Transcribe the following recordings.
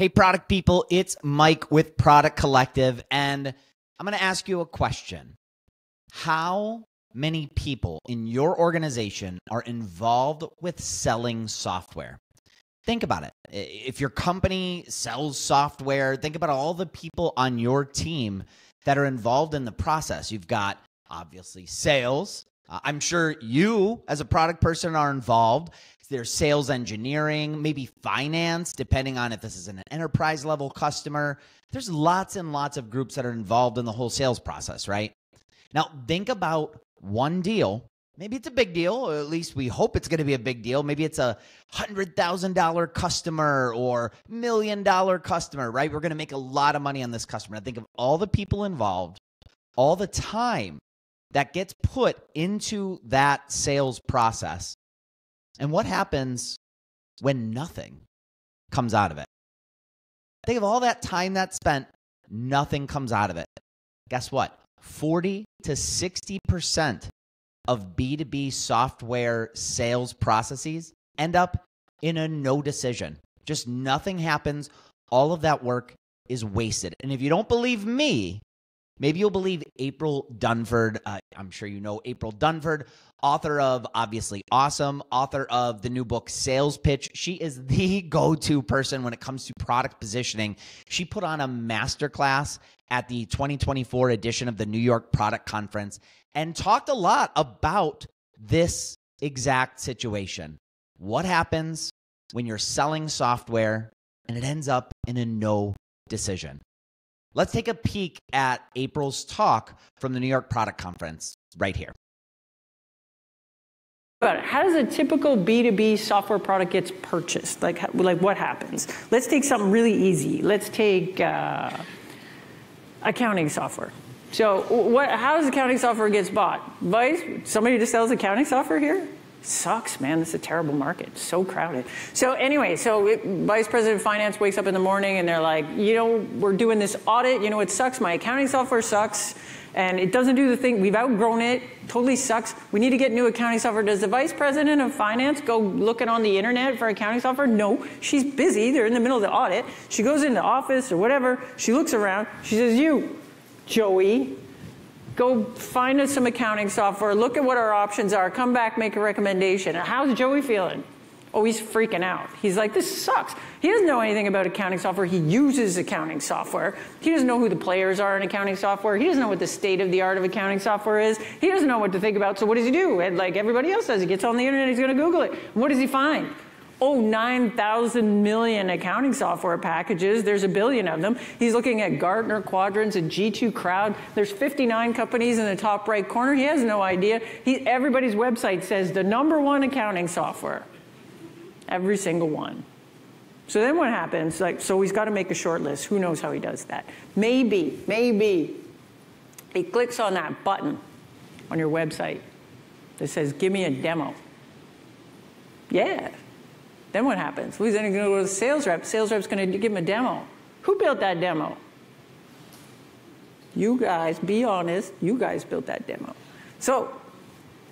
Hey, product people, it's Mike with Product Collective, and I'm going to ask you a question. How many people in your organization are involved with selling software? Think about it. If your company sells software, think about all the people on your team that are involved in the process. You've got, obviously, sales. I'm sure you, as a product person, are involved. There's sales engineering, maybe finance, depending on if this is an enterprise level customer. There's lots and lots of groups that are involved in the whole sales process, right? Now, think about one deal. Maybe it's a big deal, or at least we hope it's going to be a big deal. Maybe it's a $100,000 customer or $1 million customer, right? We're going to make a lot of money on this customer. Now, think of all the people involved, all the time that gets put into that sales process. And what happens when nothing comes out of it? Think of all that time that's spent, nothing comes out of it. Guess what? 40 to 60% of B2B software sales processes end up in a no decision. Just nothing happens. All of that work is wasted. And if you don't believe me, maybe you'll believe April Dunford. I'm sure you know April Dunford, author of Obviously Awesome, author of the new book Sales Pitch. She is the go-to person when it comes to product positioning. She put on a masterclass at the 2024 edition of the New York Product Conference and talked a lot about this exact situation. What happens when you're selling software and it ends up in a no decision? Let's take a peek at April's talk from the New York Product Conference right here. How does a typical B2B software product gets purchased? Like what happens? Let's take something really easy. Let's take accounting software. So how does accounting software gets bought? Somebody just sells accounting software here? Sucks, man. It's a terrible market. It's so crowded. So anyway, Vice President of Finance wakes up in the morning and they're like, we're doing this audit. It sucks. My accounting software sucks. And it doesn't do the thing. We've outgrown it. Totally sucks. We need to get new accounting software. Does the Vice President of Finance go looking on the internet for accounting software? No. She's busy. They're in the middle of the audit. She goes into the office or whatever. She looks around. She says, you, Joey, go find us some accounting software. Look at what our options are. Come back, make a recommendation. How's Joey feeling? Oh, he's freaking out. He's like, this sucks. He doesn't know anything about accounting software. He uses accounting software. He doesn't know who the players are in accounting software. He doesn't know what the state of the art of accounting software is. He doesn't know what to think about. So what does he do? And like everybody else does, he gets on the internet, he's going to Google it. And what does he find? Oh, 9,000 million accounting software packages. There's a billion of them. He's looking at Gartner quadrants and G2 Crowd. There's 59 companies in the top right corner. He has no idea. Everybody's website says the #1 accounting software. Every single one. So then what happens? So he's got to make a short list. Who knows how he does that? Maybe he clicks on that button on your website that says, give me a demo. Yeah. Then what happens? Well, he's then going to go to the sales rep. Sales rep's going to give him a demo. Who built that demo? You guys, be honest, you guys built that demo. So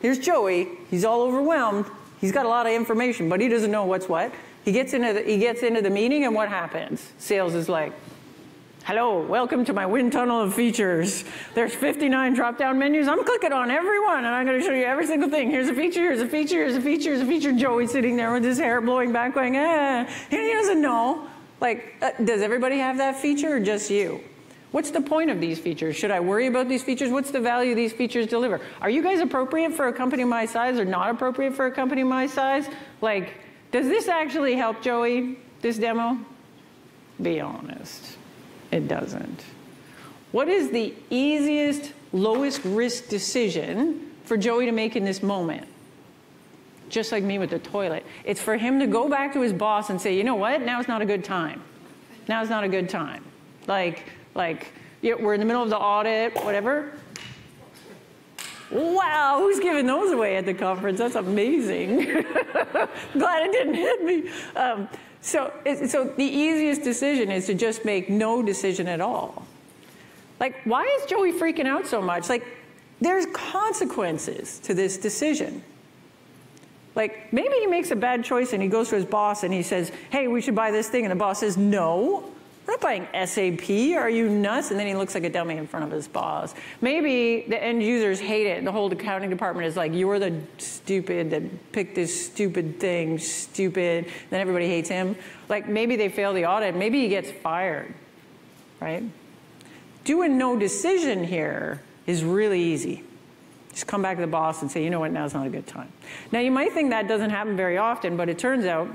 here's Joey. He's all overwhelmed. He's got a lot of information, but he doesn't know what's what. He gets into the meeting, and what happens? Sales is like, hello, welcome to my wind tunnel of features. There's 59 drop-down menus. I'm clicking on every one, and I'm going to show you every single thing. Here's a feature, here's a feature, here's a feature, here's a feature. Joey's sitting there with his hair blowing back going, And he doesn't know. Does everybody have that feature or just you? What's the point of these features? Should I worry about these features? What's the value these features deliver? Are you guys appropriate for a company my size or not appropriate for a company my size? Does this actually help Joey, this demo? Be honest. It doesn't. What is the easiest, lowest risk decision for Joey to make in this moment? Just like me with the toilet. It's for him to go back to his boss and say, you know what? Now's not a good time. Now's not a good time. We're in the middle of the audit, whatever. Wow, who's giving those away at the conference? That's amazing. Glad it didn't hit me. So the easiest decision is to just make no decision at all. Why is Joey freaking out so much? There's consequences to this decision. Like, maybe he makes a bad choice and he goes to his boss and he says, hey, we should buy this thing. And the boss says, no, we're not buying SAP. Are you nuts? And then he looks like a dummy in front of his boss. Maybe the end users hate it. The whole accounting department is like, you're the stupid that picked this stupid thing, stupid. Then everybody hates him. Like, maybe they fail the audit. Maybe he gets fired, right? Doing no decision here is really easy. Just come back to the boss and say, you know what, now's not a good time. Now, you might think that doesn't happen very often, but it turns out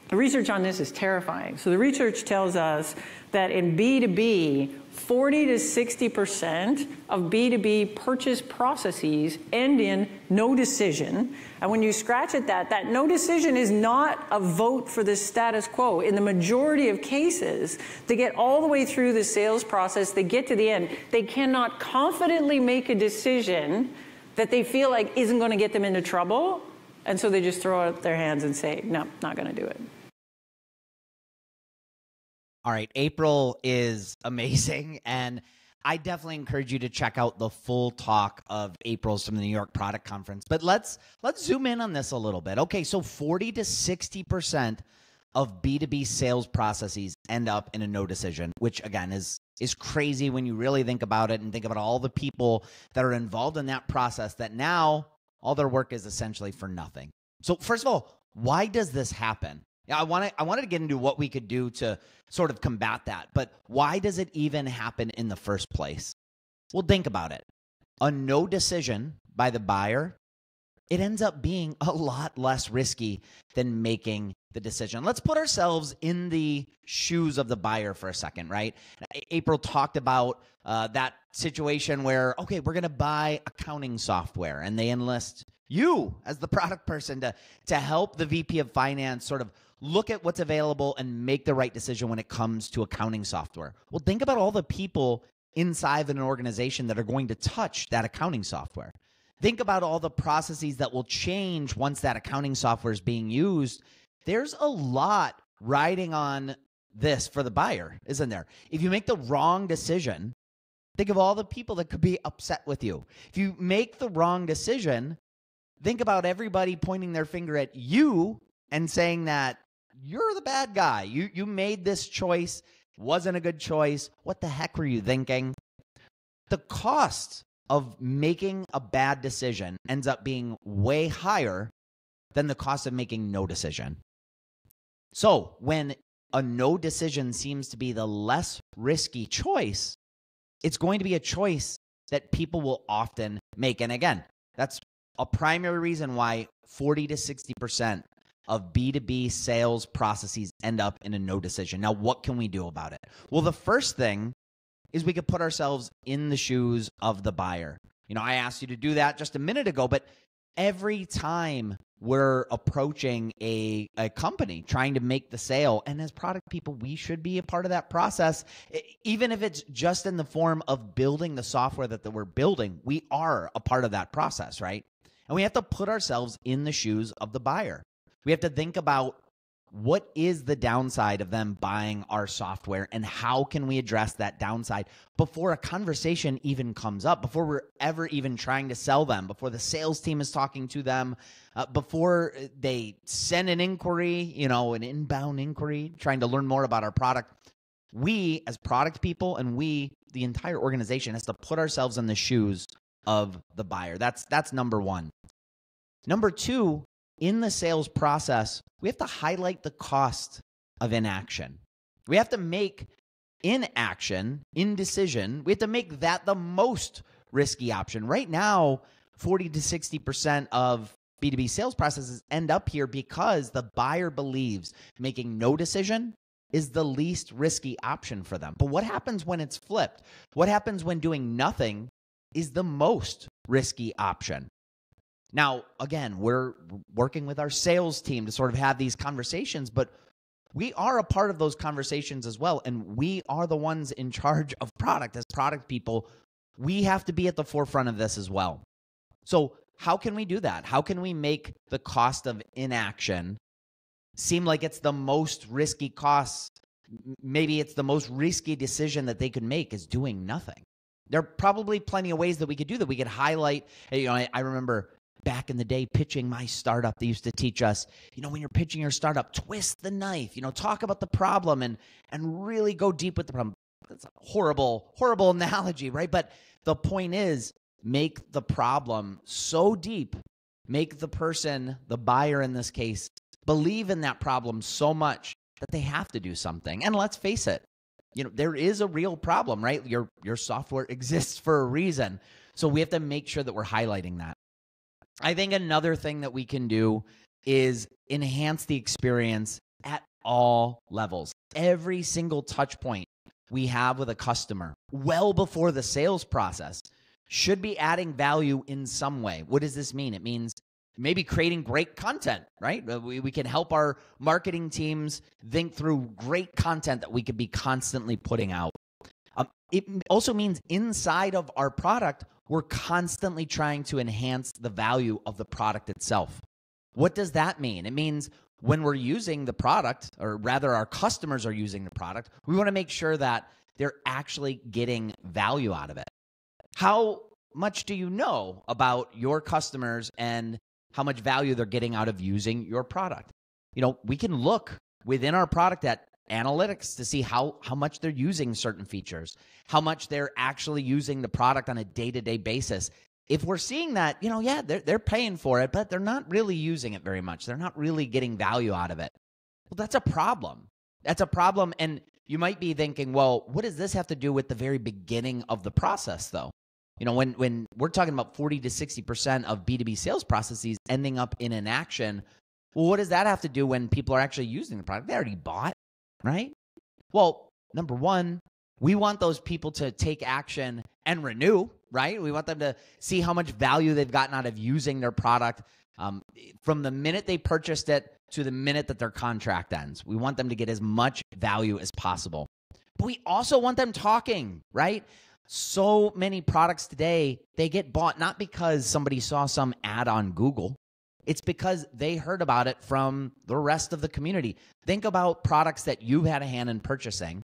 the research on this is terrifying. So the research tells us that in B2B, 40 to 60% of B2B purchase processes end in no decision. And when you scratch at that, that no decision is not a vote for the status quo. In the majority of cases, they get all the way through the sales process, they get to the end, they cannot confidently make a decision that they feel like isn't going to get them into trouble. And so they just throw out their hands and say, no, not going to do it. All right, April is amazing, and I definitely encourage you to check out the full talk of April's from the New York Product Conference. But let's zoom in on this a little bit. Okay, so 40 to 60% of B2B sales processes end up in a no decision, which again is crazy when you really think about it and think about all the people that are involved in that process that now all their work is essentially for nothing. So first of all, why does this happen? I wanted to get into what we could do to sort of combat that, but why does it even happen in the first place? Well, think about it. A no decision by the buyer, it ends up being a lot less risky than making the decision. Let's put ourselves in the shoes of the buyer for a second, right? April talked about that situation where, okay, we're going to buy accounting software, and they enlist you as the product person to help the VP of finance sort of look at what's available and make the right decision when it comes to accounting software. Well, think about all the people inside of an organization that are going to touch that accounting software. Think about all the processes that will change once that accounting software is being used. There's a lot riding on this for the buyer, isn't there? If you make the wrong decision, think of all the people that could be upset with you. If you make the wrong decision, think about everybody pointing their finger at you and saying that you're the bad guy. You made this choice, wasn't a good choice. What the heck were you thinking? The cost of making a bad decision ends up being way higher than the cost of making no decision. So when a no decision seems to be the less risky choice, it's going to be a choice that people will often make. And again, that's a primary reason why 40 to 60% of B2B sales processes end up in a no decision. Now, what can we do about it? Well, the first thing is we could put ourselves in the shoes of the buyer. You know, I asked you to do that just a minute ago, but every time we're approaching a company trying to make the sale, and as product people, we should be a part of that process, even if it's just in the form of building the software that we're building, we are a part of that process, right? And we have to put ourselves in the shoes of the buyer. We have to think about what is the downside of them buying our software and how can we address that downside before a conversation even comes up, before we're ever even trying to sell them, before the sales team is talking to them, before they send an inquiry, you know, an inbound inquiry, trying to learn more about our product. We as product people and we, the entire organization, has to put ourselves in the shoes of the buyer. That's number one. Number two, in the sales process, we have to highlight the cost of inaction. We have to make inaction, indecision, we have to make that the most risky option. Right now, 40 to 60% of B2B sales processes end up here because the buyer believes making no decision is the least risky option for them. But what happens when it's flipped? What happens when doing nothing is the most risky option? Now, again, we're working with our sales team to sort of have these conversations, but we are a part of those conversations as well, and we are the ones in charge of product. As product people, we have to be at the forefront of this as well. So how can we do that? How can we make the cost of inaction seem like it's the most risky cost? Maybe it's the most risky decision that they could make is doing nothing. There are probably plenty of ways that we could do that. We could highlight, you know, I remember back in the day pitching my startup, they used to teach us, when you're pitching your startup, twist the knife, talk about the problem and really go deep with the problem. That's a horrible, horrible analogy, right? But the point is, make the problem so deep, make the person, the buyer in this case, believe in that problem so much that they have to do something. And let's face it, there is a real problem, right? Your software exists for a reason. So we have to make sure that we're highlighting that. I think another thing that we can do is enhance the experience at all levels. Every single touch point we have with a customer, well before the sales process, should be adding value in some way. What does this mean? It means maybe creating great content, right? We can help our marketing teams think through great content that we could be constantly putting out. It also means inside of our product, we're constantly trying to enhance the value of the product itself. What does that mean? It means when we're using the product, or rather our customers are using the product, we want to make sure that they're actually getting value out of it. How much do you know about your customers and how much value they're getting out of using your product? We can look within our product at analytics to see how much they're using certain features, how much they're actually using the product on a day-to-day basis. If we're seeing that, they're paying for it, but they're not really using it very much. They're not really getting value out of it. Well, that's a problem. That's a problem. And you might be thinking, well, what does this have to do with the very beginning of the process, though? When we're talking about 40 to 60% of B2B sales processes ending up in an action, well, what does that have to do when people are actually using the product? They already bought, right? Well, number one, we want those people to take action and renew, right? We want them to see how much value they've gotten out of using their product from the minute they purchased it to the minute that their contract ends. We want them to get as much value as possible. But we also want them talking, right? So many products today, they get bought not because somebody saw some ad on Google. It's because they heard about it from the rest of the community. Think about products that you've had a hand in purchasing,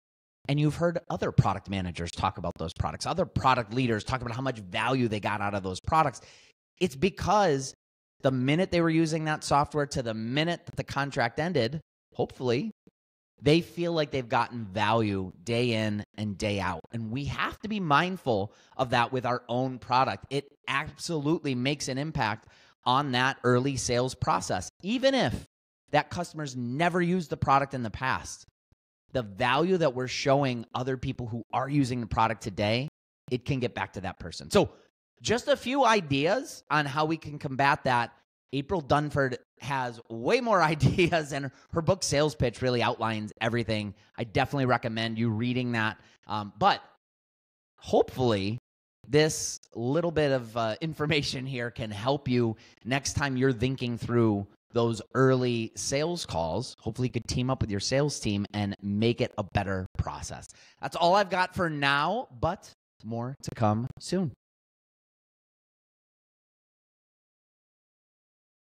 and you've heard other product managers talk about those products, other product leaders talk about how much value they got out of those products. It's because the minute they were using that software to the minute that the contract ended, hopefully, they feel like they've gotten value day in and day out. And we have to be mindful of that with our own product. It absolutely makes an impact on that early sales process. Even if that customer's never used the product in the past, the value that we're showing other people who are using the product today, it can get back to that person. So just a few ideas on how we can combat that. April Dunford has way more ideas, and her book Sales Pitch really outlines everything. I definitely recommend you reading that. But hopefully this little bit of information here can help you next time you're thinking through those early sales calls. Hopefully you could team up with your sales team and make it a better process. That's all I've got for now, but more to come soon.